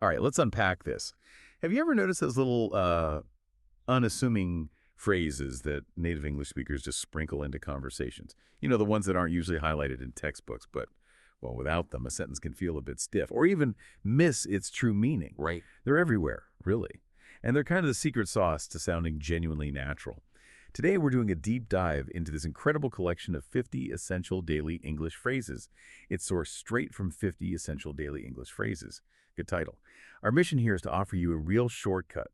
All right, let's unpack this. Have you ever noticed those little unassuming phrases that native English speakers just sprinkle into conversations? You know, the ones that aren't usually highlighted in textbooks, but, well, without them, a sentence can feel a bit stiff or even miss its true meaning. Right. They're everywhere, really. And they're kind of the secret sauce to sounding genuinely natural. Today, we're doing a deep dive into this incredible collection of 50 essential daily English phrases. It's sourced straight from 50 essential daily English phrases. Good title. Our mission here is to offer you a real shortcut,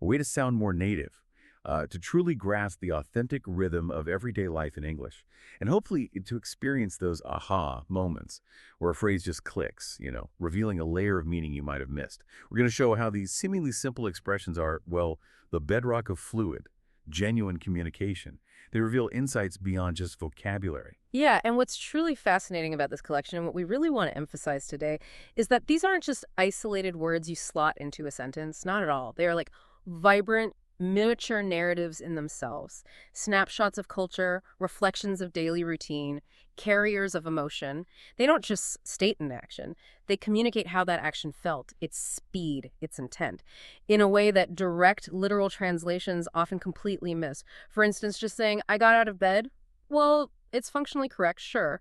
a way to sound more native, to truly grasp the authentic rhythm of everyday life in English, and hopefully to experience those aha moments where a phrase just clicks, revealing a layer of meaning you might have missed. We're going to show how these seemingly simple expressions are, well, the bedrock of fluid, genuine communication. They reveal insights beyond just vocabulary. Yeah, and what's truly fascinating about this collection, and what we really want to emphasize today, is that these aren't just isolated words you slot into a sentence. Not at all. They are like vibrant, miniature narratives in themselves, snapshots of culture, reflections of daily routine, carriers of emotion. They don't just state an action. They communicate how that action felt, its speed, its intent, in a way that direct, literal translations often completely miss. For instance, just saying, I got out of bed. Well, it's functionally correct, sure,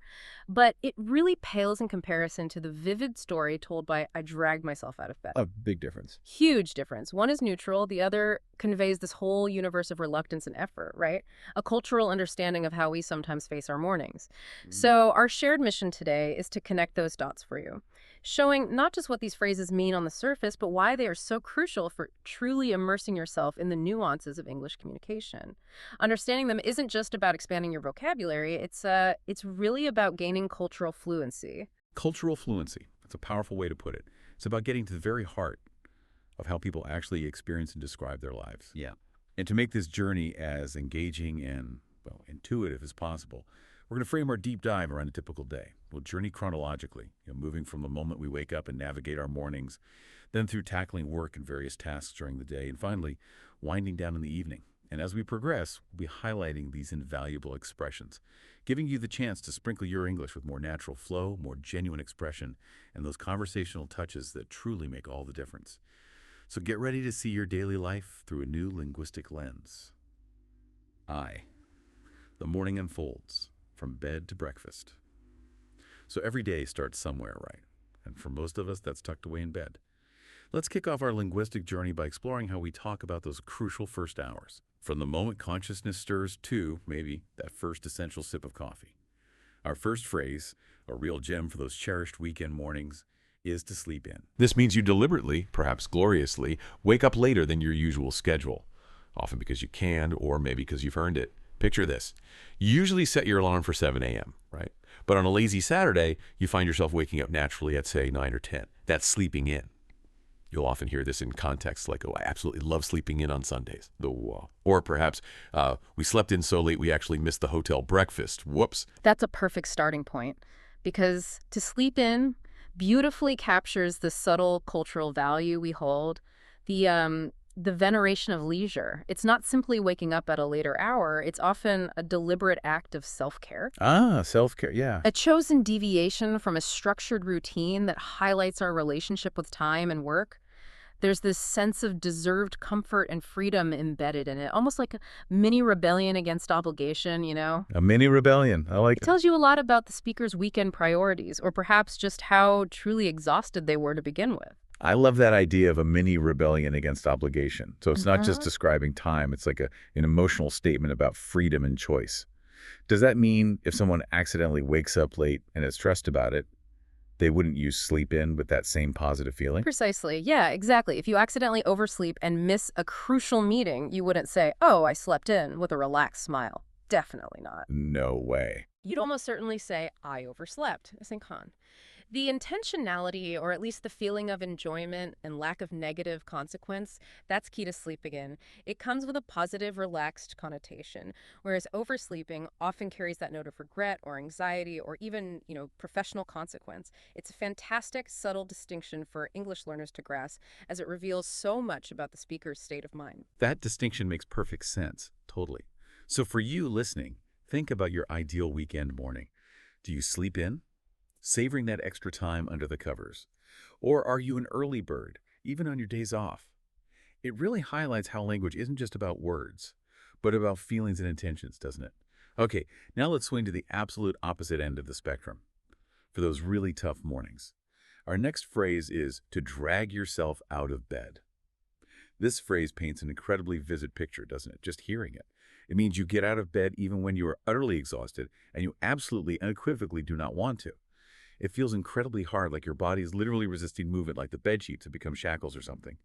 but it really pales in comparison to the vivid story told by I dragged myself out of bed. A big difference. Huge difference. One is neutral, the other conveys this whole universe of reluctance and effort, right? A cultural understanding of how we sometimes face our mornings. So our shared mission today is to connect those dots for you, showing not just what these phrases mean on the surface, but why they are so crucial for truly immersing yourself in the nuances of English communication. Understanding them isn't just about expanding your vocabulary, it's really about gaining cultural fluency. Cultural fluency. That's a powerful way to put it. It's about getting to the very heart of how people actually experience and describe their lives. Yeah. And to make this journey as engaging and, well, intuitive as possible, we're going to frame our deep dive around a typical day. We'll journey chronologically, moving from the moment we wake up and navigate our mornings, then through tackling work and various tasks during the day, and finally, winding down in the evening. And as we progress, we'll be highlighting these invaluable expressions, giving you the chance to sprinkle your English with more natural flow, more genuine expression, and those conversational touches that truly make all the difference. So get ready to see your daily life through a new linguistic lens. The morning unfolds from bed to breakfast. So every day starts somewhere, right? And for most of us, that's tucked away in bed. Let's kick off our linguistic journey by exploring how we talk about those crucial first hours, from the moment consciousness stirs to, maybe, that first essential sip of coffee. Our first phrase, a real gem for those cherished weekend mornings, is to sleep in. This means you deliberately, perhaps gloriously, wake up later than your usual schedule, often because you can or maybe because you've earned it. Picture this. You usually set your alarm for 7 a.m., right? But on a lazy Saturday, you find yourself waking up naturally at, say, 9 or 10. That's sleeping in. You'll often hear this in contexts like, oh, I absolutely love sleeping in on Sundays. Or perhaps, we slept in so late we actually missed the hotel breakfast. Whoops. That's a perfect starting point, because to sleep in beautifully captures the subtle cultural value we hold, the veneration of leisure. It's not simply waking up at a later hour. It's often a deliberate act of self-care. Self-care, yeah. A chosen deviation from a structured routine that highlights our relationship with time and work. There's this sense of deserved comfort and freedom embedded in it, almost like a mini rebellion against obligation, A mini rebellion. I like it. It tells you a lot about the speaker's weekend priorities, or perhaps just how truly exhausted they were to begin with. I love that idea of a mini rebellion against obligation. So it's not just describing time. It's like an emotional statement about freedom and choice. Does that mean if someone accidentally wakes up late and is stressed about it, they wouldn't use sleep in with that same positive feeling? Precisely. Yeah, exactly. If you accidentally oversleep and miss a crucial meeting, you wouldn't say, oh, I slept in, with a relaxed smile. Definitely not. No way. You'd almost certainly say, I overslept. The intentionality, or at least the feeling of enjoyment and lack of negative consequence, that's key to sleeping in. It comes with a positive, relaxed connotation, whereas oversleeping often carries that note of regret or anxiety or even, professional consequence. It's a fantastic, subtle distinction for English learners to grasp, as it reveals so much about the speaker's state of mind. That distinction makes perfect sense. Totally. So for you listening, think about your ideal weekend morning. Do you sleep in? Savoring that extra time under the covers? Or are you an early bird, even on your days off? It really highlights how language isn't just about words, but about feelings and intentions, doesn't it? Okay, now let's swing to the absolute opposite end of the spectrum, for those really tough mornings. Our next phrase is to drag yourself out of bed. This phrase paints an incredibly vivid picture, doesn't it? Just hearing it. It means you get out of bed even when you are utterly exhausted and you absolutely unequivocally do not want to. It feels incredibly hard, like your body is literally resisting movement, like the bed sheets have become shackles or something.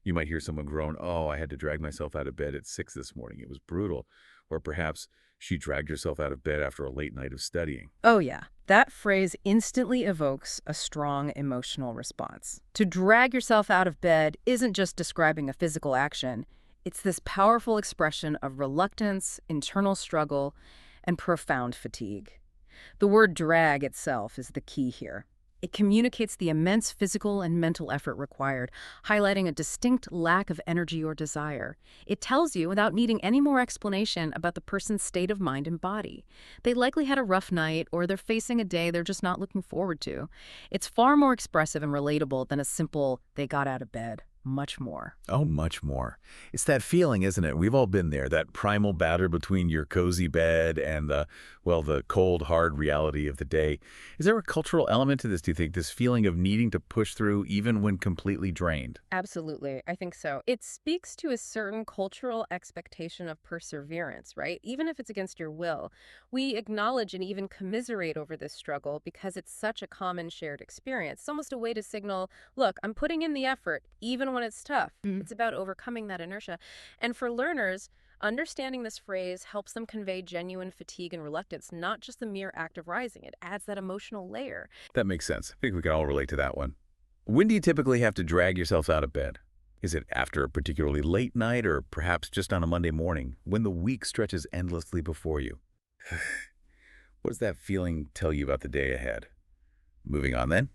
You might hear someone groan, "Oh, I had to drag myself out of bed at 6 this morning. It was brutal." Or perhaps, "She dragged herself out of bed after a late night of studying." Oh yeah, that phrase instantly evokes a strong emotional response. To drag yourself out of bed isn't just describing a physical action. It's this powerful expression of reluctance, internal struggle, and profound fatigue. The word drag itself is the key here. It communicates the immense physical and mental effort required, highlighting a distinct lack of energy or desire. It tells you, without needing any more explanation, about the person's state of mind and body. They likely had a rough night, or they're facing a day they're just not looking forward to. It's far more expressive and relatable than a simple, "they got out of bed." Much more. Oh, much more. It's that feeling, isn't it? We've all been there, that primal battle between your cozy bed and the cold, hard reality of the day. Is there a cultural element to this, do you think, this feeling of needing to push through even when completely drained? Absolutely, I think so. It speaks to a certain cultural expectation of perseverance, right? Even if it's against your will. We acknowledge and even commiserate over this struggle because it's such a common shared experience. It's almost a way to signal, look, I'm putting in the effort, even when it's tough. It's about overcoming that inertia. And for learners, understanding this phrase helps them convey genuine fatigue and reluctance, not just the mere act of rising. It adds that emotional layer. That makes sense. I think we can all relate to that one. When do you typically have to drag yourself out of bed? Is it after a particularly late night or perhaps just on a Monday morning when the week stretches endlessly before you? What does that feeling tell you about the day ahead? Moving on then.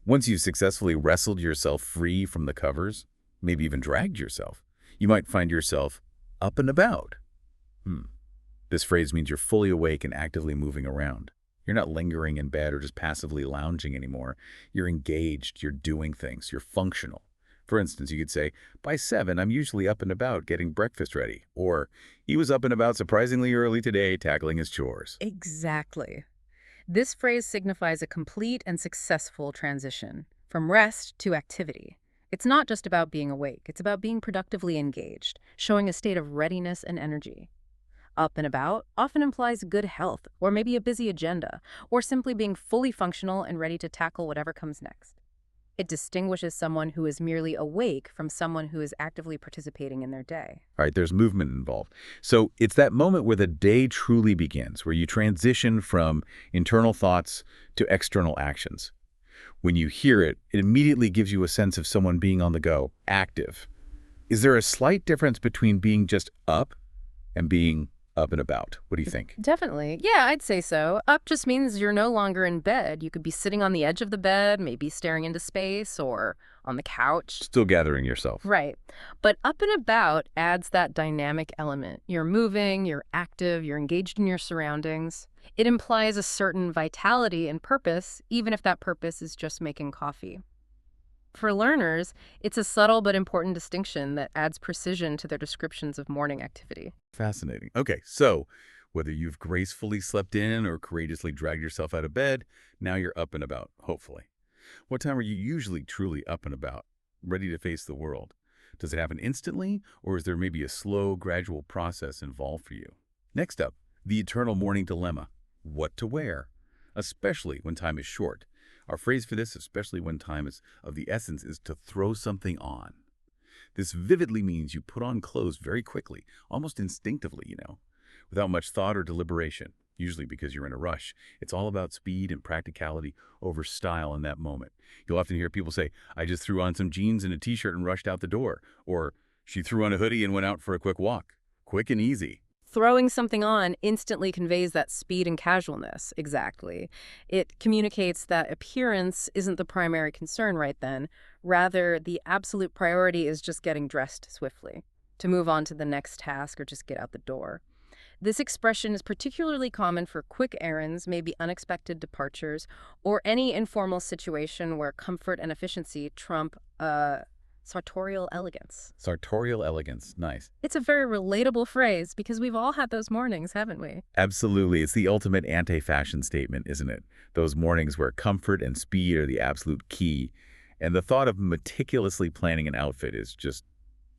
Once you've successfully wrestled yourself free from the covers, maybe even dragged yourself, you might find yourself up and about. This phrase means you're fully awake and actively moving around. You're not lingering in bed or just passively lounging anymore. You're engaged, you're doing things, you're functional. For instance, you could say, by 7, I'm usually up and about getting breakfast ready. Or, he was up and about surprisingly early today tackling his chores. Exactly. This phrase signifies a complete and successful transition from rest to activity. It's not just about being awake, it's about being productively engaged, showing a state of readiness and energy. Up and about often implies good health, or maybe a busy agenda, or simply being fully functional and ready to tackle whatever comes next. It distinguishes someone who is merely awake from someone who is actively participating in their day. All right, there's movement involved. So it's that moment where the day truly begins, where you transition from internal thoughts to external actions. When you hear it, it immediately gives you a sense of someone being on the go, active. Is there a slight difference between being just up and being up and about? What do you think? Definitely. Yeah, I'd say so. Up just means you're no longer in bed. You could be sitting on the edge of the bed, maybe staring into space or on the couch. Still gathering yourself. Right. But up and about adds that dynamic element. You're moving, you're active, you're engaged in your surroundings. It implies a certain vitality and purpose, even if that purpose is just making coffee. For learners, it's a subtle but important distinction that adds precision to their descriptions of morning activity. Fascinating. Okay, so whether you've gracefully slept in or courageously dragged yourself out of bed, now you're up and about, hopefully. What time are you usually truly up and about, ready to face the world? Does it happen instantly, or is there maybe a slow, gradual process involved for you? Next up, the eternal morning dilemma. What to wear, especially when time is short. Our phrase for this, especially when time is of the essence, is to throw something on. This vividly means you put on clothes very quickly, almost instinctively, without much thought or deliberation, usually because you're in a rush. It's all about speed and practicality over style in that moment. You'll often hear people say, I just threw on some jeans and a t-shirt and rushed out the door. Or, she threw on a hoodie and went out for a quick walk. Quick and easy. Throwing something on instantly conveys that speed and casualness, exactly. It communicates that appearance isn't the primary concern right then. Rather, the absolute priority is just getting dressed swiftly, to move on to the next task or just get out the door. This expression is particularly common for quick errands, maybe unexpected departures, or any informal situation where comfort and efficiency trump sartorial elegance. Sartorial elegance. Nice. It's a very relatable phrase because we've all had those mornings, haven't we? Absolutely. It's the ultimate anti-fashion statement, isn't it? Those mornings where comfort and speed are the absolute key. And the thought of meticulously planning an outfit is just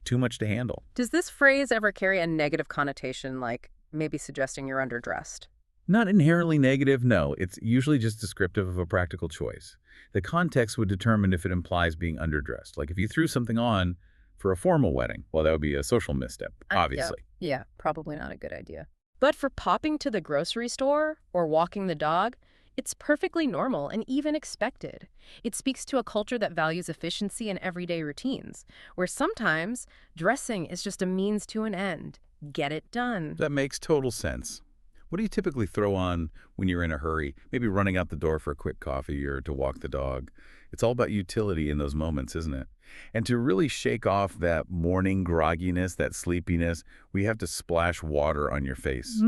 too much to handle. Does this phrase ever carry a negative connotation, like maybe suggesting you're underdressed? Not inherently negative, no. It's usually just descriptive of a practical choice. The context would determine if it implies being underdressed. Like if you threw something on for a formal wedding, well, that would be a social misstep, obviously. Yeah, probably not a good idea. But for popping to the grocery store or walking the dog, it's perfectly normal and even expected. It speaks to a culture that values efficiency in everyday routines, where sometimes dressing is just a means to an end. Get it done. That makes total sense. What do you typically throw on when you're in a hurry? Maybe running out the door for a quick coffee or to walk the dog. It's all about utility in those moments, isn't it? And to really shake off that morning grogginess, that sleepiness, we have to splash water on your face.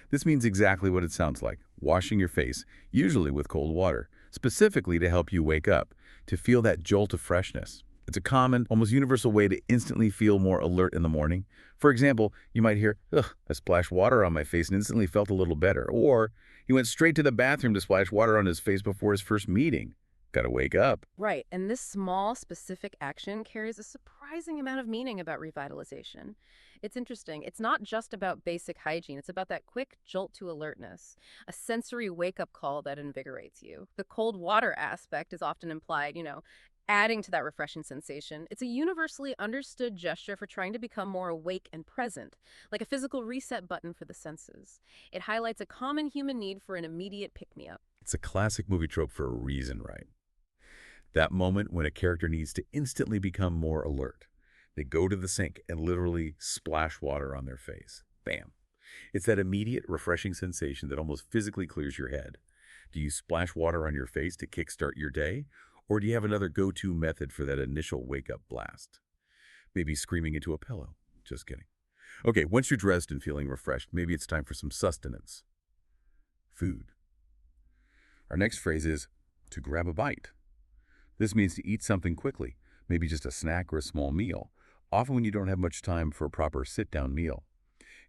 This means exactly what it sounds like. Washing your face, usually with cold water, specifically to help you wake up, to feel that jolt of freshness. It's a common, almost universal way to instantly feel more alert in the morning. For example, you might hear, ugh, I splashed water on my face and instantly felt a little better. Or he went straight to the bathroom to splash water on his face before his first meeting. Gotta wake up. Right, and this small, specific action carries a surprising amount of meaning about revitalization. It's interesting. It's not just about basic hygiene. It's about that quick jolt to alertness, a sensory wake-up call that invigorates you. The cold water aspect is often implied, adding to that refreshing sensation. It's a universally understood gesture for trying to become more awake and present, like a physical reset button for the senses. It highlights a common human need for an immediate pick-me-up. It's a classic movie trope for a reason, right? That moment when a character needs to instantly become more alert. They go to the sink and literally splash water on their face. Bam. It's that immediate, refreshing sensation that almost physically clears your head. Do you splash water on your face to kickstart your day? Or do you have another go-to method for that initial wake-up blast? Maybe screaming into a pillow. Just kidding. Okay, once you're dressed and feeling refreshed, maybe it's time for some sustenance. Food. Our next phrase is to grab a bite. This means to eat something quickly, maybe just a snack or a small meal, often when you don't have much time for a proper sit-down meal.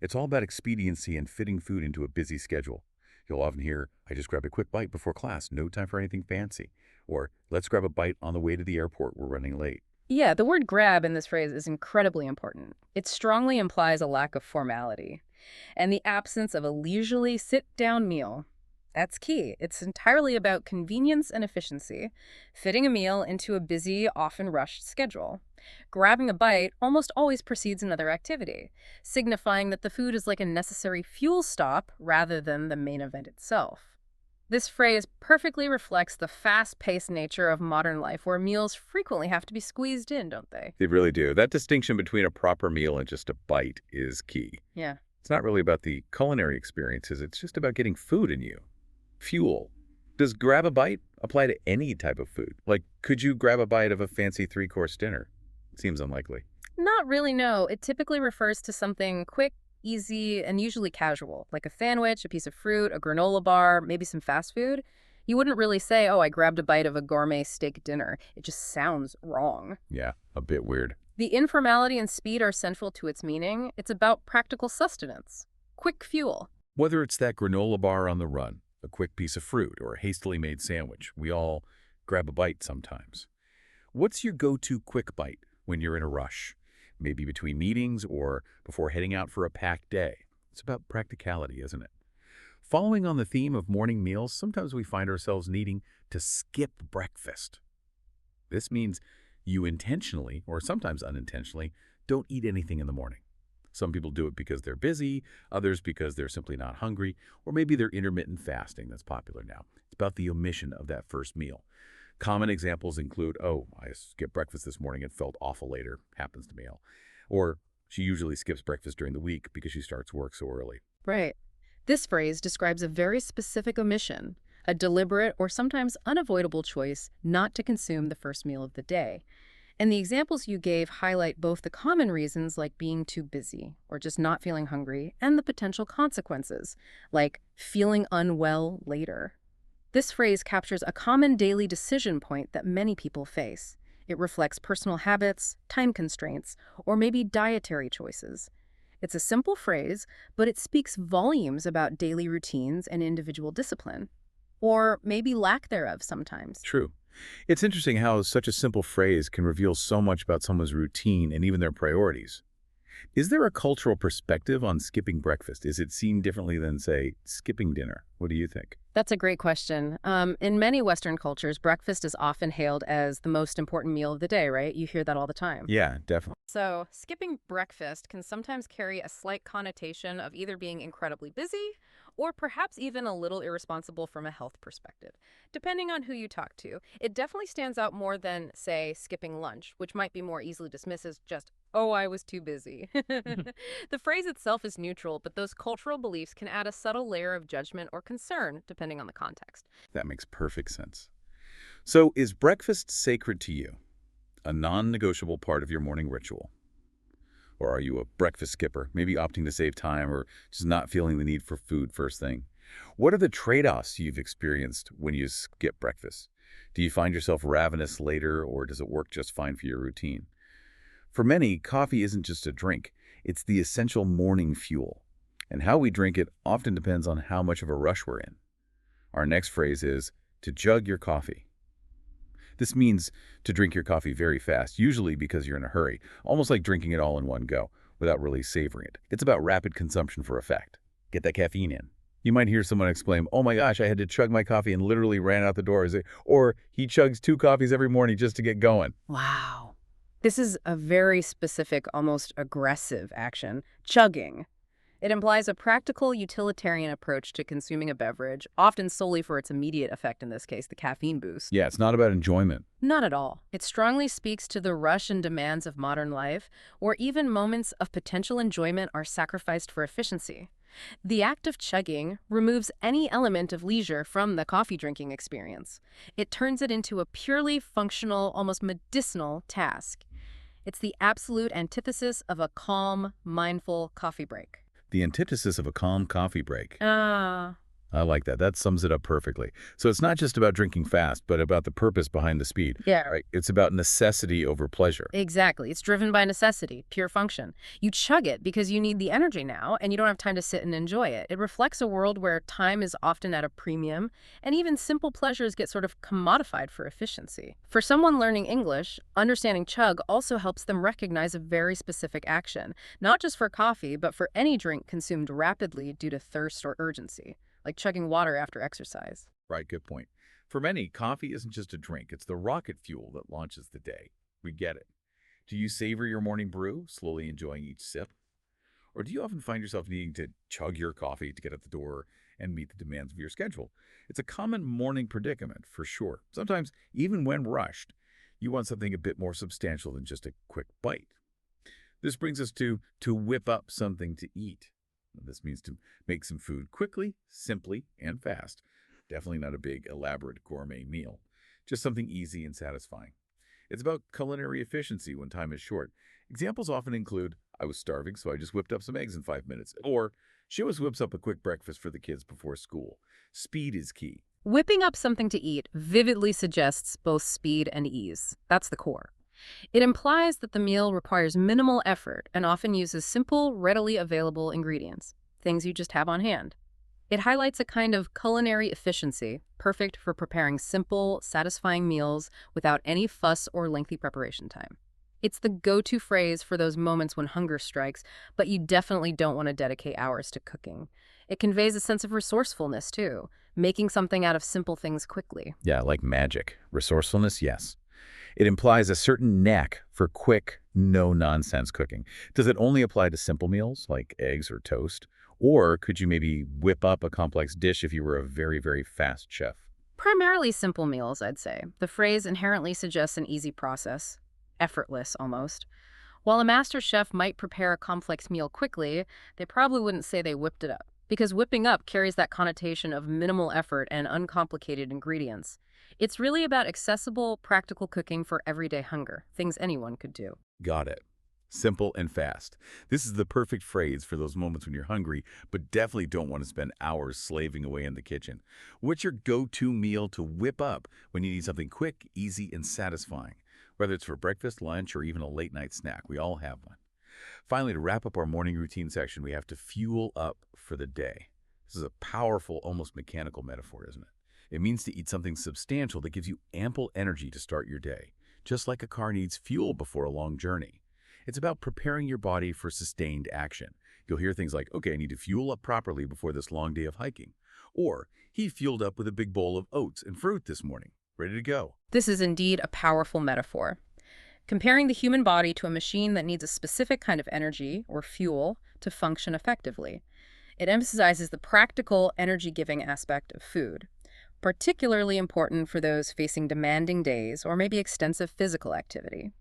It's all about expediency and fitting food into a busy schedule. You'll often hear, I just grabbed a quick bite before class, no time for anything fancy. Or, let's grab a bite on the way to the airport, we're running late. Yeah, the word grab in this phrase is incredibly important. It strongly implies a lack of formality and the absence of a leisurely sit-down meal. That's key. It's entirely about convenience and efficiency, fitting a meal into a busy, often rushed schedule. Grabbing a bite almost always precedes another activity, signifying that the food is like a necessary fuel stop rather than the main event itself. This phrase perfectly reflects the fast-paced nature of modern life, where meals frequently have to be squeezed in, don't they? They really do. That distinction between a proper meal and just a bite is key. Yeah. It's not really about the culinary experiences, it's just about getting food in you. Fuel. Does grab a bite apply to any type of food? Like, could you grab a bite of a fancy 3-course dinner? Seems unlikely. Not really, no. It typically refers to something quick, easy, and usually casual, like a sandwich, a piece of fruit, a granola bar, maybe some fast food. You wouldn't really say, oh, I grabbed a bite of a gourmet steak dinner. It just sounds wrong. Yeah, a bit weird. The informality and speed are central to its meaning. It's about practical sustenance, quick fuel. Whether it's that granola bar on the run, a quick piece of fruit, or a hastily made sandwich, we all grab a bite sometimes. What's your go-to quick bite when you're in a rush? Maybe between meetings or before heading out for a packed day. It's about practicality, isn't it? Following on the theme of morning meals, sometimes we find ourselves needing to skip breakfast. This means you intentionally, or sometimes unintentionally, don't eat anything in the morning. Some people do it because they're busy, others because they're simply not hungry, or maybe they're intermittent fasting that's popular now. It's about the omission of that first meal. Common examples include, oh, I skipped breakfast this morning and felt awful later, happens to me. Or she usually skips breakfast during the week because she starts work so early. Right. This phrase describes a very specific omission, a deliberate or sometimes unavoidable choice not to consume the first meal of the day. And the examples you gave highlight both the common reasons, like being too busy or just not feeling hungry, and the potential consequences, like feeling unwell later. This phrase captures a common daily decision point that many people face. It reflects personal habits, time constraints, or maybe dietary choices. It's a simple phrase, but it speaks volumes about daily routines and individual discipline. Or maybe lack thereof sometimes. True. It's interesting how such a simple phrase can reveal so much about someone's routine and even their priorities. Is there a cultural perspective on skipping breakfast? Is it seen differently than, say, skipping dinner? What do you think? That's a great question. In many Western cultures, breakfast is often hailed as the most important meal of the day, right? You hear that all the time. Yeah, definitely. So, skipping breakfast can sometimes carry a slight connotation of either being incredibly busy or perhaps even a little irresponsible from a health perspective, depending on who you talk to. It definitely stands out more than, say, skipping lunch, which might be more easily dismissed as just, oh, I was too busy. The phrase itself is neutral, but those cultural beliefs can add a subtle layer of judgment or concern, depending on the context. That makes perfect sense. So, is breakfast sacred to you? A non-negotiable part of your morning ritual? Or are you a breakfast skipper, maybe opting to save time or just not feeling the need for food first thing? What are the trade-offs you've experienced when you skip breakfast? Do you find yourself ravenous later, or does it work just fine for your routine? For many, coffee isn't just a drink. It's the essential morning fuel. And how we drink it often depends on how much of a rush we're in. Our next phrase is to jug your coffee. This means to drink your coffee very fast, usually because you're in a hurry, almost like drinking it all in one go, without really savoring it. It's about rapid consumption for effect. Get that caffeine in. You might hear someone exclaim, oh my gosh, I had to chug my coffee and literally ran out the door. Or he chugs 2 coffees every morning just to get going. Wow. This is a very specific, almost aggressive action, chugging. It implies a practical, utilitarian approach to consuming a beverage, often solely for its immediate effect, in this case, the caffeine boost. Yeah, it's not about enjoyment. Not at all. It strongly speaks to the rush and demands of modern life, where even moments of potential enjoyment are sacrificed for efficiency. The act of chugging removes any element of leisure from the coffee drinking experience. It turns it into a purely functional, almost medicinal task. It's the absolute antithesis of a calm, mindful coffee break. The antithesis of a calm coffee break. Ah. I like that. That sums it up perfectly. So it's not just about drinking fast, but about the purpose behind the speed. Yeah. Right? It's about necessity over pleasure. Exactly. It's driven by necessity, pure function. You chug it because you need the energy now, and you don't have time to sit and enjoy it. It reflects a world where time is often at a premium, and even simple pleasures get sort of commodified for efficiency. For someone learning English, understanding chug also helps them recognize a very specific action, not just for coffee, but for any drink consumed rapidly due to thirst or urgency, like chugging water after exercise. Right, good point. For many, coffee isn't just a drink. It's the rocket fuel that launches the day. We get it. Do you savor your morning brew, slowly enjoying each sip? Or do you often find yourself needing to chug your coffee to get out the door and meet the demands of your schedule? It's a common morning predicament, for sure. Sometimes, even when rushed, you want something a bit more substantial than just a quick bite. This brings us to whip up something to eat. This means to make some food quickly, simply, and fast. Definitely not a big, elaborate gourmet meal. Just something easy and satisfying. It's about culinary efficiency when time is short. Examples often include, I was starving, so I just whipped up some eggs in 5 minutes. Or, she always whips up a quick breakfast for the kids before school. Speed is key. Whipping up something to eat vividly suggests both speed and ease. That's the core. It implies that the meal requires minimal effort and often uses simple, readily available ingredients, things you just have on hand. It highlights a kind of culinary efficiency, perfect for preparing simple, satisfying meals without any fuss or lengthy preparation time. It's the go-to phrase for those moments when hunger strikes, but you definitely don't want to dedicate hours to cooking. It conveys a sense of resourcefulness, too, making something out of simple things quickly. Yeah, like magic. Resourcefulness, yes. It implies a certain knack for quick, no-nonsense cooking. Does it only apply to simple meals, like eggs or toast? Or could you maybe whip up a complex dish if you were a very, very fast chef? Primarily simple meals, I'd say. The phrase inherently suggests an easy process, effortless almost. While a master chef might prepare a complex meal quickly, they probably wouldn't say they whipped it up. because whipping up carries that connotation of minimal effort and uncomplicated ingredients. It's really about accessible, practical cooking for everyday hunger, things anyone could do. Got it. Simple and fast. This is the perfect phrase for those moments when you're hungry, but definitely don't want to spend hours slaving away in the kitchen. What's your go-to meal to whip up when you need something quick, easy, and satisfying? Whether it's for breakfast, lunch, or even a late-night snack, we all have one. Finally, to wrap up our morning routine section, we have to fuel up for the day. This is a powerful, almost mechanical metaphor, isn't it? It means to eat something substantial that gives you ample energy to start your day, just like a car needs fuel before a long journey. It's about preparing your body for sustained action. You'll hear things like, okay, I need to fuel up properly before this long day of hiking. Or, he fueled up with a big bowl of oats and fruit this morning, ready to go. This is indeed a powerful metaphor. Comparing the human body to a machine that needs a specific kind of energy, or fuel, to function effectively. It emphasizes the practical, energy-giving aspect of food, particularly important for those facing demanding days or maybe extensive physical activity.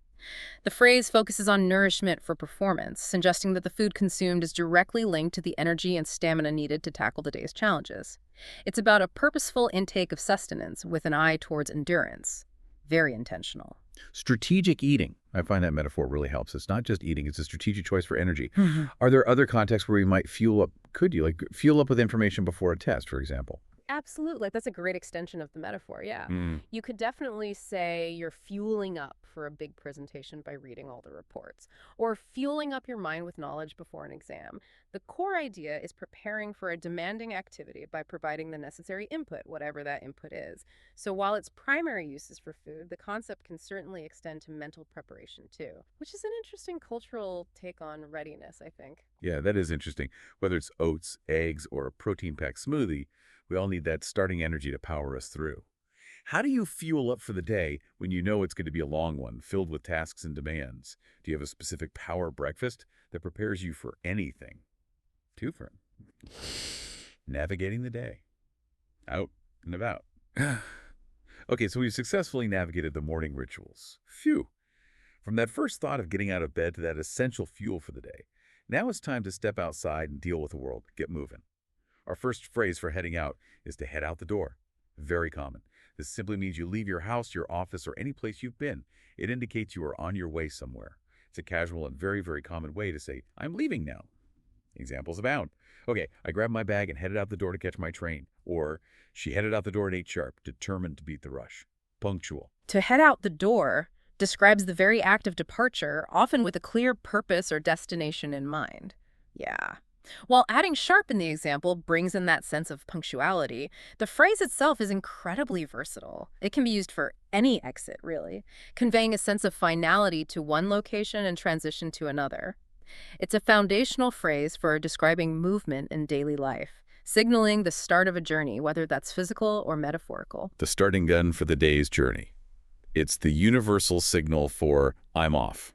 The phrase focuses on nourishment for performance, suggesting that the food consumed is directly linked to the energy and stamina needed to tackle the day's challenges. It's about a purposeful intake of sustenance with an eye towards endurance. Very intentional. Strategic eating. I find that metaphor really helps. It's not just eating, it's a strategic choice for energy. Are there other contexts where we might fuel up, like fuel up with information before a test, for example? Absolutely. That's a great extension of the metaphor, yeah. You could definitely say you're fueling up for a big presentation by reading all the reports, or fueling up your mind with knowledge before an exam. The core idea is preparing for a demanding activity by providing the necessary input, whatever that input is. So while its primary use is for food, the concept can certainly extend to mental preparation too, which is an interesting cultural take on readiness, I think. Yeah, that is interesting. Whether it's oats, eggs, or a protein-packed smoothie, we all need that starting energy to power us through. How do you fuel up for the day when you know it's going to be a long one, filled with tasks and demands? Do you have a specific power breakfast that prepares you for anything? Twofer. Navigating the day. Out and about. Okay, so we've successfully navigated the morning rituals. Phew. From that first thought of getting out of bed to that essential fuel for the day, now it's time to step outside and deal with the world. Get moving. Our first phrase for heading out is to head out the door. Very common. This simply means you leave your house, your office, or any place you've been. It indicates you are on your way somewhere. It's a casual and very, very common way to say, I'm leaving now. Examples abound. Okay, I grabbed my bag and headed out the door to catch my train. Or, she headed out the door at 8 sharp, determined to beat the rush. Punctual. To head out the door describes the very act of departure, often with a clear purpose or destination in mind. Yeah. While adding sharp in the example brings in that sense of punctuality, the phrase itself is incredibly versatile. It can be used for any exit, really, conveying a sense of finality to one location and transition to another. It's a foundational phrase for describing movement in daily life, signaling the start of a journey, whether that's physical or metaphorical. The starting gun for the day's journey. It's the universal signal for I'm off.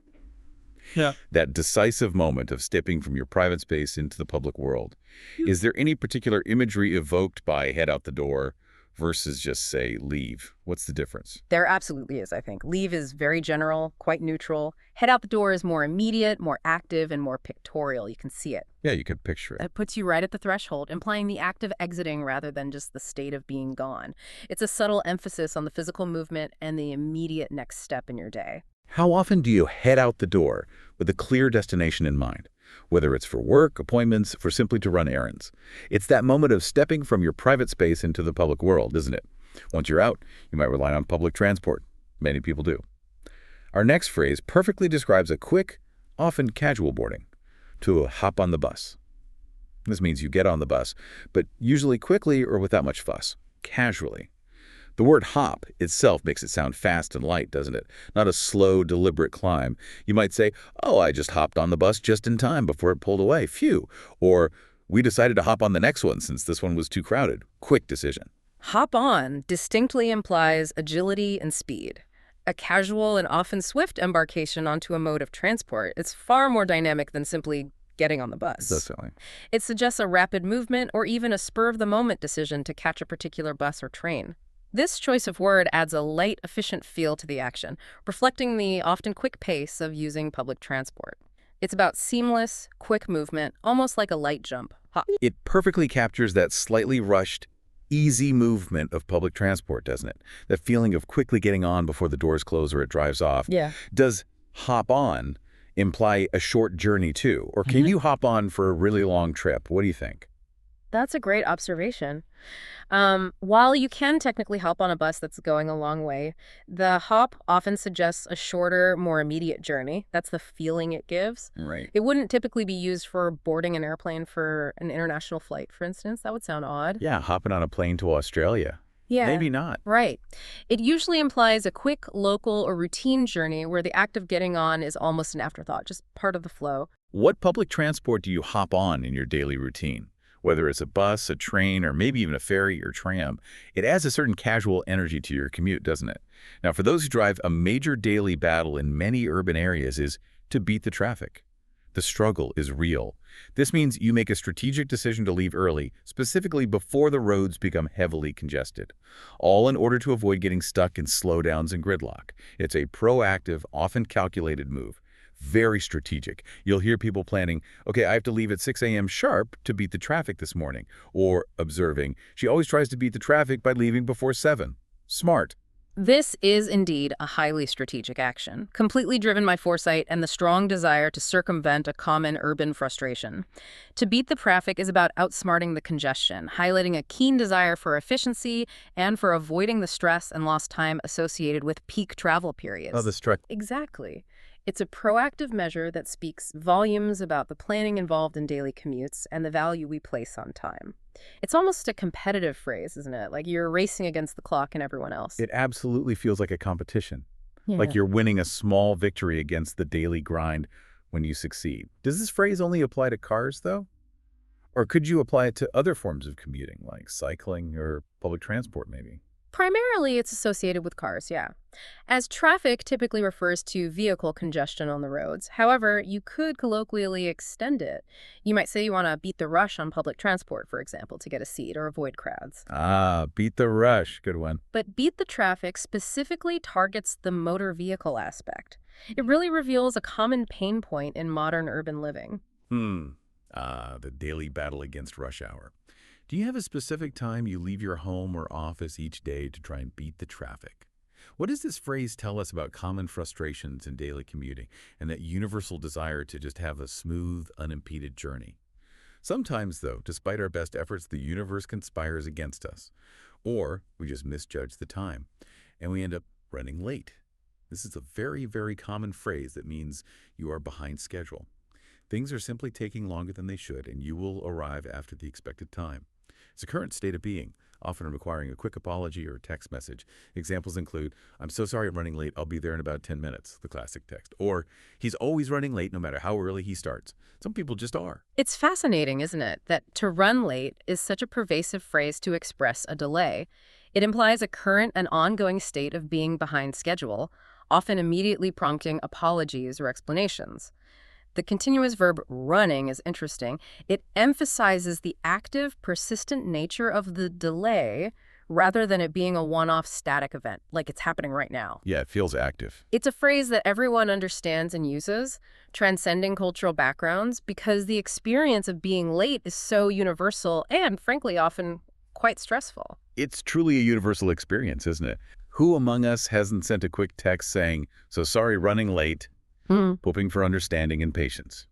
Yeah. That decisive moment of stepping from your private space into the public world. Is there any particular imagery evoked by head out the door versus just say leave? What's the difference? There absolutely is, I think. Leave is very general, quite neutral. Head out the door is more immediate, more active, and more pictorial. You can see it. Yeah, you could picture it. It puts you right at the threshold, implying the act of exiting rather than just the state of being gone. It's a subtle emphasis on the physical movement and the immediate next step in your day. How often do you head out the door with a clear destination in mind? Whether it's for work, appointments, or simply to run errands. It's that moment of stepping from your private space into the public world, isn't it? Once you're out, you might rely on public transport. Many people do. Our next phrase perfectly describes a quick, often casual boarding, to hop on the bus. This means you get on the bus, but usually quickly or without much fuss, casually. The word hop itself makes it sound fast and light, doesn't it? Not a slow, deliberate climb. You might say, oh, I just hopped on the bus just in time before it pulled away. Phew. Or, we decided to hop on the next one since this one was too crowded. Quick decision. Hop on distinctly implies agility and speed. A casual and often swift embarkation onto a mode of transport. It's far more dynamic than simply getting on the bus. Definitely. It suggests a rapid movement or even a spur-of-the-moment decision to catch a particular bus or train. This choice of word adds a light, efficient feel to the action, reflecting the often quick pace of using public transport. It's about seamless, quick movement, almost like a light jump, hop. It perfectly captures that slightly rushed, easy movement of public transport, doesn't it? That feeling of quickly getting on before the doors close or it drives off. Yeah. Does hop on imply a short journey too? Or can you hop on for a really long trip? What do you think? That's a great observation. While you can technically hop on a bus that's going a long way, the hop often suggests a shorter, more immediate journey. That's the feeling it gives. Right. It wouldn't typically be used for boarding an airplane for an international flight, for instance. That would sound odd. Yeah, hopping on a plane to Australia. Yeah. Maybe not. Right. It usually implies a quick, local, or routine journey where the act of getting on is almost an afterthought, just part of the flow. What public transport do you hop on in your daily routine? Whether it's a bus, a train, or maybe even a ferry or tram, it adds a certain casual energy to your commute, doesn't it? Now, for those who drive, a major daily battle in many urban areas is to beat the traffic. The struggle is real. This means you make a strategic decision to leave early, specifically before the roads become heavily congested, all in order to avoid getting stuck in slowdowns and gridlock. It's a proactive, often calculated move. Very strategic. You'll hear people planning, okay, I have to leave at 6 a.m. sharp to beat the traffic this morning. Or observing, she always tries to beat the traffic by leaving before 7. Smart. This is indeed a highly strategic action, completely driven by foresight and the strong desire to circumvent a common urban frustration. To beat the traffic is about outsmarting the congestion, highlighting a keen desire for efficiency and for avoiding the stress and lost time associated with peak travel periods. Oh, the strike. Exactly. It's a proactive measure that speaks volumes about the planning involved in daily commutes and the value we place on time. It's almost a competitive phrase, isn't it? Like you're racing against the clock and everyone else. It absolutely feels like a competition. Yeah. Like you're winning a small victory against the daily grind when you succeed. Does this phrase only apply to cars, though? Or could you apply it to other forms of commuting, like cycling or public transport, maybe? Primarily, it's associated with cars, yeah. As traffic typically refers to vehicle congestion on the roads. However, you could colloquially extend it. You might say you want to beat the rush on public transport, for example, to get a seat or avoid crowds. Ah, beat the rush. Good one. But beat the traffic specifically targets the motor vehicle aspect. It really reveals a common pain point in modern urban living. The daily battle against rush hour. Do you have a specific time you leave your home or office each day to try and beat the traffic? What does this phrase tell us about common frustrations in daily commuting and that universal desire to just have a smooth, unimpeded journey? Sometimes, though, despite our best efforts, the universe conspires against us. Or we just misjudge the time, and we end up running late. This is a very, very common phrase that means you are behind schedule. Things are simply taking longer than they should, and you will arrive after the expected time. It's a current state of being, often requiring a quick apology or text message. Examples include, I'm so sorry I'm running late, I'll be there in about 10 minutes, the classic text. Or, he's always running late no matter how early he starts. Some people just are. It's fascinating, isn't it, that to run late is such a pervasive phrase to express a delay. It implies a current and ongoing state of being behind schedule, often immediately prompting apologies or explanations. The continuous verb running is interesting. It emphasizes the active, persistent nature of the delay rather than it being a one-off static event, like it's happening right now. Yeah, it feels active. It's a phrase that everyone understands and uses, transcending cultural backgrounds, because the experience of being late is so universal and, frankly, often quite stressful. It's truly a universal experience, isn't it? Who among us hasn't sent a quick text saying, so sorry running late, hoping for understanding and patience?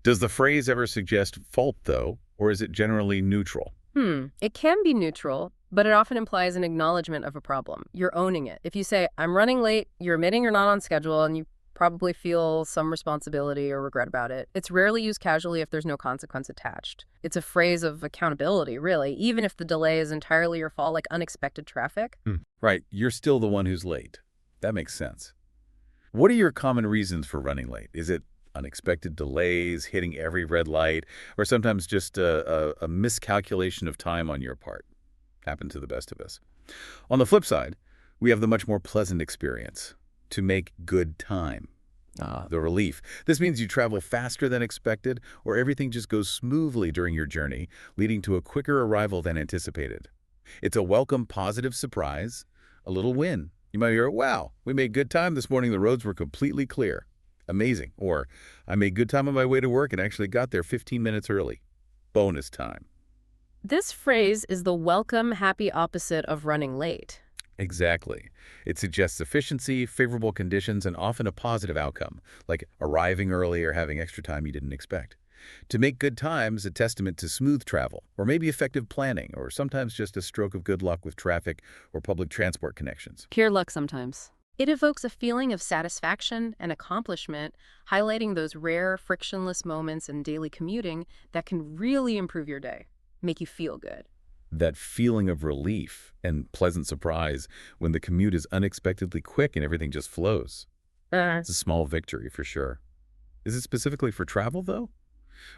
Does the phrase ever suggest fault, though, or is it generally neutral? It can be neutral, but it often implies an acknowledgement of a problem. You're owning it. If you say, I'm running late, you're admitting you're not on schedule, and you probably feel some responsibility or regret about it. It's rarely used casually if there's no consequence attached. It's a phrase of accountability, really, even if the delay is entirely your fault, like unexpected traffic. Right, you're still the one who's late. That makes sense. What are your common reasons for running late? Is it unexpected delays, hitting every red light, or sometimes just a miscalculation of time on your part? Happens to the best of us. On the flip side, we have the much more pleasant experience, to make good time. The relief. This means you travel faster than expected, or everything just goes smoothly during your journey, leading to a quicker arrival than anticipated. It's a welcome positive surprise, a little win. You might hear, wow, we made good time this morning, the roads were completely clear. Amazing. Or, I made good time on my way to work and actually got there 15 minutes early. bonus time. This phrase is the welcome, happy opposite of running late. Exactly. It suggests efficiency, favorable conditions, and often a positive outcome, like arriving early or having extra time you didn't expect. To make good time is a testament to smooth travel, or maybe effective planning, or sometimes just a stroke of good luck with traffic or public transport connections. Pure luck sometimes. It evokes a feeling of satisfaction and accomplishment, highlighting those rare, frictionless moments in daily commuting that can really improve your day, make you feel good. That feeling of relief and pleasant surprise when the commute is unexpectedly quick and everything just flows. It's a small victory for sure. Is it specifically for travel, though?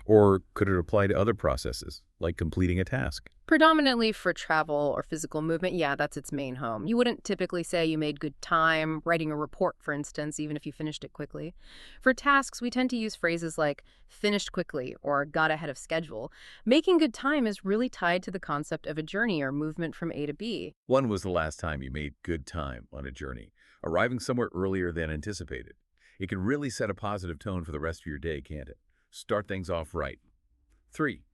Or could it apply to other processes, like completing a task? Predominantly for travel or physical movement, yeah, that's its main home. You wouldn't typically say you made good time writing a report, for instance, even if you finished it quickly. For tasks, we tend to use phrases like finished quickly or got ahead of schedule. Making good time is really tied to the concept of a journey or movement from A to B. When was the last time you made good time on a journey, arriving somewhere earlier than anticipated? It can really set a positive tone for the rest of your day, can't it? Start things off right. 3.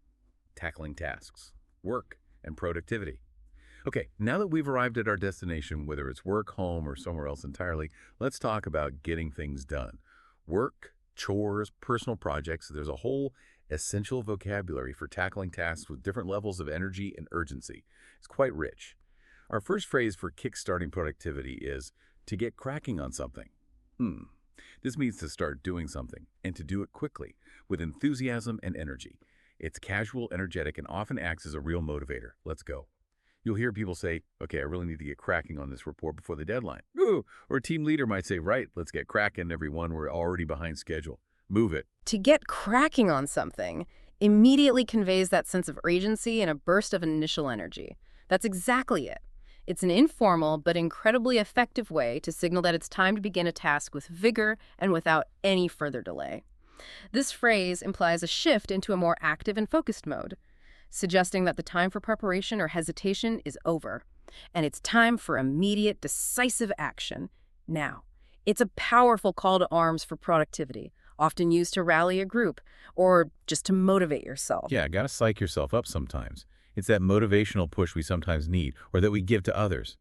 Tackling tasks, work, and productivity. Okay, now that we've arrived at our destination, whether it's work, home, or somewhere else entirely, let's talk about getting things done. Work, chores, personal projects, there's a whole essential vocabulary for tackling tasks with different levels of energy and urgency. It's quite rich. Our first phrase for kickstarting productivity is to get cracking on something. This means to start doing something, and to do it quickly, with enthusiasm and energy. It's casual, energetic, and often acts as a real motivator. Let's go. You'll hear people say, okay, I really need to get cracking on this report before the deadline. Ooh, or a team leader might say, right, let's get cracking, everyone. We're already behind schedule. Move it. To get cracking on something immediately conveys that sense of urgency and a burst of initial energy. That's exactly it. It's an informal but incredibly effective way to signal that it's time to begin a task with vigor and without any further delay. This phrase implies a shift into a more active and focused mode, suggesting that the time for preparation or hesitation is over, and it's time for immediate, decisive action now. It's a powerful call to arms for productivity, often used to rally a group or just to motivate yourself. Yeah, gotta psych yourself up sometimes. It's that motivational push we sometimes need, or that we give to others.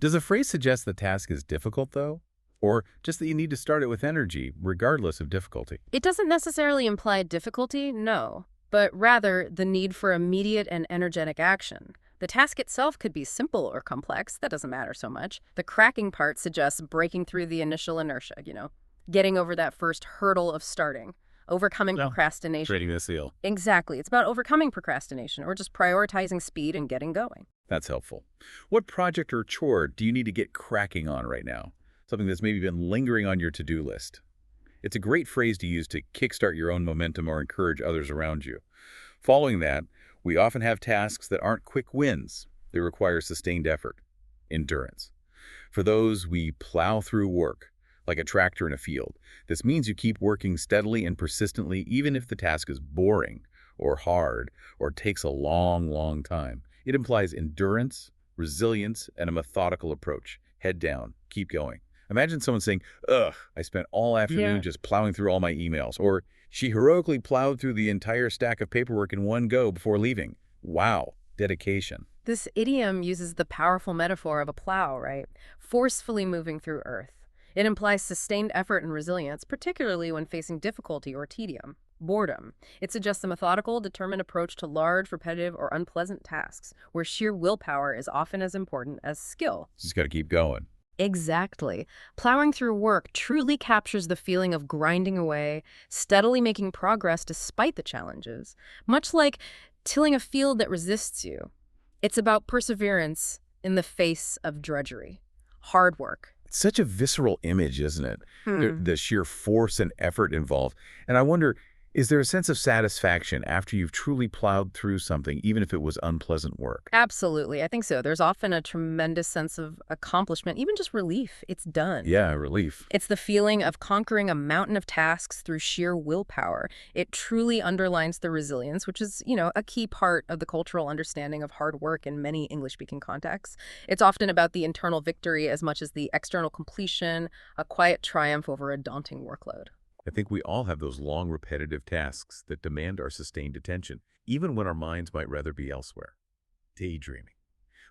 Does the phrase suggest the task is difficult, though? Or just that you need to start it with energy, regardless of difficulty? It doesn't necessarily imply difficulty, no, but rather the need for immediate and energetic action. The task itself could be simple or complex, that doesn't matter so much. The cracking part suggests breaking through the initial inertia, getting over that first hurdle of starting. Overcoming procrastination. Trading the seal. Exactly. It's about overcoming procrastination or just prioritizing speed and getting going. That's helpful. What project or chore do you need to get cracking on right now? Something that's maybe been lingering on your to-do list. It's a great phrase to use to kickstart your own momentum or encourage others around you. Following that, we often have tasks that aren't quick wins. They require sustained effort, endurance. For those, we plow through work, like a tractor in a field. This means you keep working steadily and persistently, even if the task is boring or hard or takes a long, long time. It implies endurance, resilience, and a methodical approach. Head down, keep going. Imagine someone saying, ugh, I spent all afternoon just plowing through all my emails. Or, she heroically plowed through the entire stack of paperwork in one go before leaving. Wow, dedication. This idiom uses the powerful metaphor of a plow, right? Forcefully moving through earth. It implies sustained effort and resilience, particularly when facing difficulty or tedium, boredom. It suggests a methodical, determined approach to large, repetitive, or unpleasant tasks, where sheer willpower is often as important as skill. Just got to keep going. Exactly. Plowing through work truly captures the feeling of grinding away, steadily making progress despite the challenges, much like tilling a field that resists you. It's about perseverance in the face of drudgery, hard work. It's such a visceral image, isn't it? The sheer force and effort involved. And I wonder, is there a sense of satisfaction after you've truly plowed through something, even if it was unpleasant work? Absolutely. I think so. There's often a tremendous sense of accomplishment, even just relief. It's done. Yeah, relief. It's the feeling of conquering a mountain of tasks through sheer willpower. It truly underlines the resilience, which is, a key part of the cultural understanding of hard work in many English-speaking contexts. It's often about the internal victory as much as the external completion, a quiet triumph over a daunting workload. I think we all have those long, repetitive tasks that demand our sustained attention, even when our minds might rather be elsewhere. Daydreaming.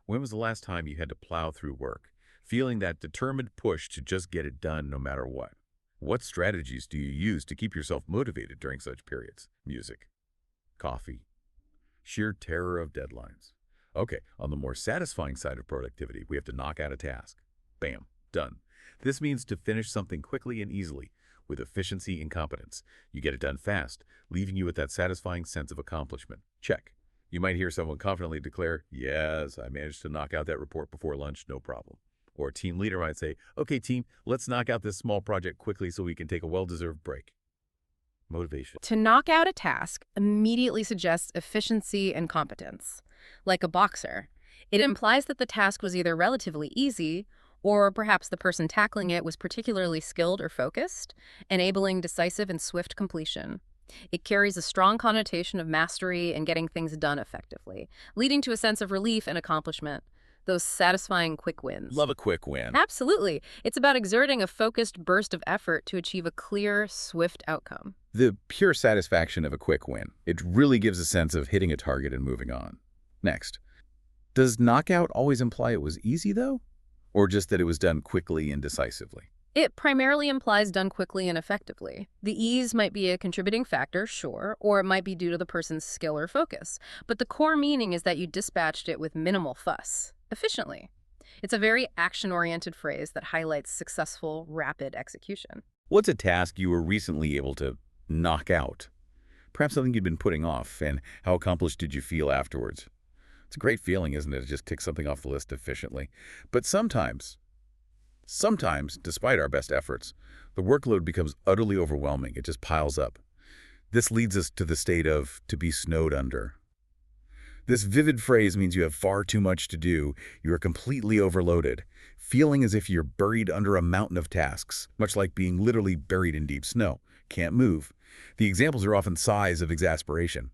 When was the last time you had to plow through work, feeling that determined push to just get it done no matter what? What strategies do you use to keep yourself motivated during such periods? Music, coffee, sheer terror of deadlines. Okay, on the more satisfying side of productivity, we have to knock out a task. Bam, done. This means to finish something quickly and easily, with efficiency and competence. You get it done fast, leaving you with that satisfying sense of accomplishment. Check. You might hear someone confidently declare, yes, I managed to knock out that report before lunch, no problem. Or a team leader might say, okay, team, let's knock out this small project quickly so we can take a well-deserved break. Motivation. To knock out a task immediately suggests efficiency and competence. Like a boxer, it implies that the task was either relatively easy, or perhaps the person tackling it was particularly skilled or focused, enabling decisive and swift completion. It carries a strong connotation of mastery and getting things done effectively, leading to a sense of relief and accomplishment. Those satisfying quick wins. Love a quick win. Absolutely. It's about exerting a focused burst of effort to achieve a clear, swift outcome. The pure satisfaction of a quick win. It really gives a sense of hitting a target and moving on. Next. Does knockout always imply it was easy, though? Or just that it was done quickly and decisively? It primarily implies done quickly and effectively. The ease might be a contributing factor, sure, or it might be due to the person's skill or focus. But the core meaning is that you dispatched it with minimal fuss, efficiently. It's a very action-oriented phrase that highlights successful, rapid execution. What's a task you were recently able to knock out? Perhaps something you'd been putting off, and how accomplished did you feel afterwards? It's a great feeling, isn't it, to just tick something off the list efficiently. But sometimes, despite our best efforts, the workload becomes utterly overwhelming. It just piles up. This leads us to the state of to be snowed under. This vivid phrase means you have far too much to do. You are completely overloaded, feeling as if you're buried under a mountain of tasks, much like being literally buried in deep snow. Can't move. The examples are often sighs of exasperation.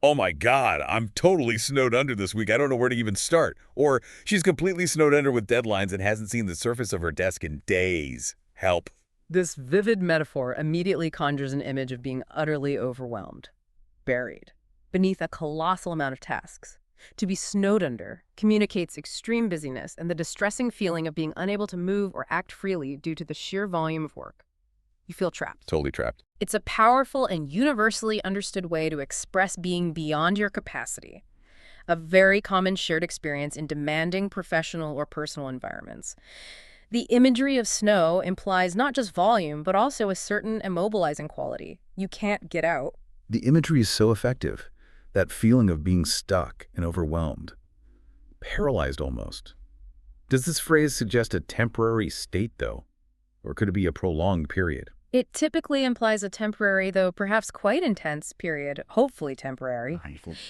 Oh my God, I'm totally snowed under this week. I don't know where to even start. Or she's completely snowed under with deadlines and hasn't seen the surface of her desk in days. Help. This vivid metaphor immediately conjures an image of being utterly overwhelmed, buried, beneath a colossal amount of tasks. To be snowed under communicates extreme busyness and the distressing feeling of being unable to move or act freely due to the sheer volume of work. You feel trapped. Totally trapped. It's a powerful and universally understood way to express being beyond your capacity, a very common shared experience in demanding professional or personal environments. The imagery of snow implies not just volume, but also a certain immobilizing quality. You can't get out. The imagery is so effective. That feeling of being stuck and overwhelmed. Paralyzed almost. Does this phrase suggest a temporary state, though? Or could it be a prolonged period? It typically implies a temporary, though perhaps quite intense period, hopefully temporary.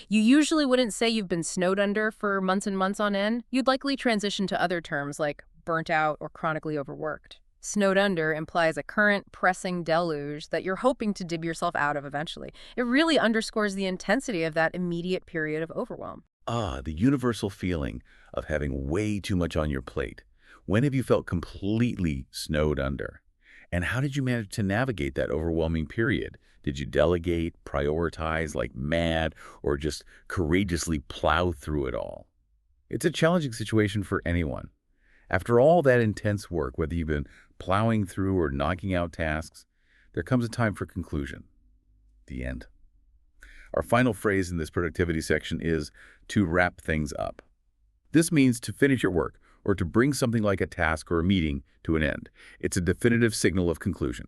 You usually wouldn't say you've been snowed under for months and months on end. You'd likely transition to other terms like burnt out or chronically overworked. Snowed under implies a current, pressing deluge that you're hoping to dib yourself out of eventually. It really underscores the intensity of that immediate period of overwhelm. The universal feeling of having way too much on your plate. When have you felt completely snowed under? And how did you manage to navigate that overwhelming period? Did you delegate, prioritize like mad, or just courageously plow through it all? It's a challenging situation for anyone. After all that intense work, whether you've been plowing through or knocking out tasks, there comes a time for conclusion. The end. Our final phrase in this productivity section is to wrap things up. This means to finish your work or to bring something like a task or a meeting to an end. It's a definitive signal of conclusion.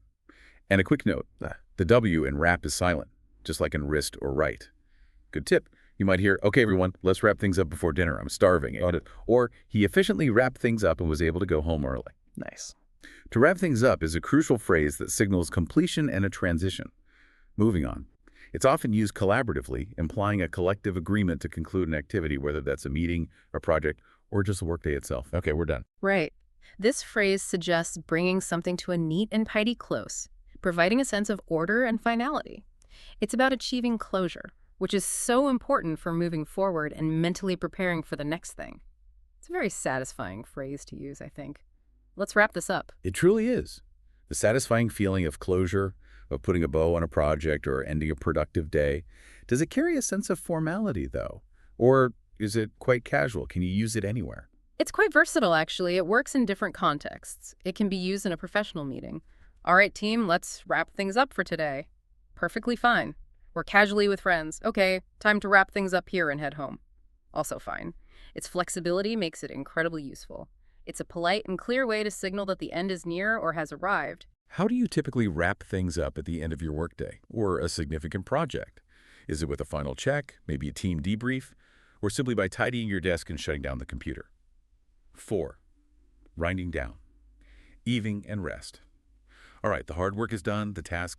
And a quick note, the W in wrap is silent, just like in wrist or write. Good tip. You might hear, okay, everyone, let's wrap things up before dinner. I'm starving. Or he efficiently wrapped things up and was able to go home early. Nice. To wrap things up is a crucial phrase that signals completion and a transition. Moving on. It's often used collaboratively, implying a collective agreement to conclude an activity, whether that's a meeting, a project, or just the workday itself. Okay, we're done. Right. This phrase suggests bringing something to a neat and tidy close, providing a sense of order and finality. It's about achieving closure, which is so important for moving forward and mentally preparing for the next thing. It's a very satisfying phrase to use, I think. Let's wrap this up. It truly is. The satisfying feeling of closure, of putting a bow on a project or ending a productive day. Does it carry a sense of formality, though? Or is it quite casual? Can you use it anywhere? It's quite versatile, actually. It works in different contexts. It can be used in a professional meeting. All right, team, let's wrap things up for today. Perfectly fine. Or casually with friends. Okay, time to wrap things up here and head home. Also fine. Its flexibility makes it incredibly useful. It's a polite and clear way to signal that the end is near or has arrived. How do you typically wrap things up at the end of your workday or a significant project? Is it with a final check, maybe a team debrief, or simply by tidying your desk and shutting down the computer? 4. Winding down. Evening and rest. All right, the hard work is done, the tasks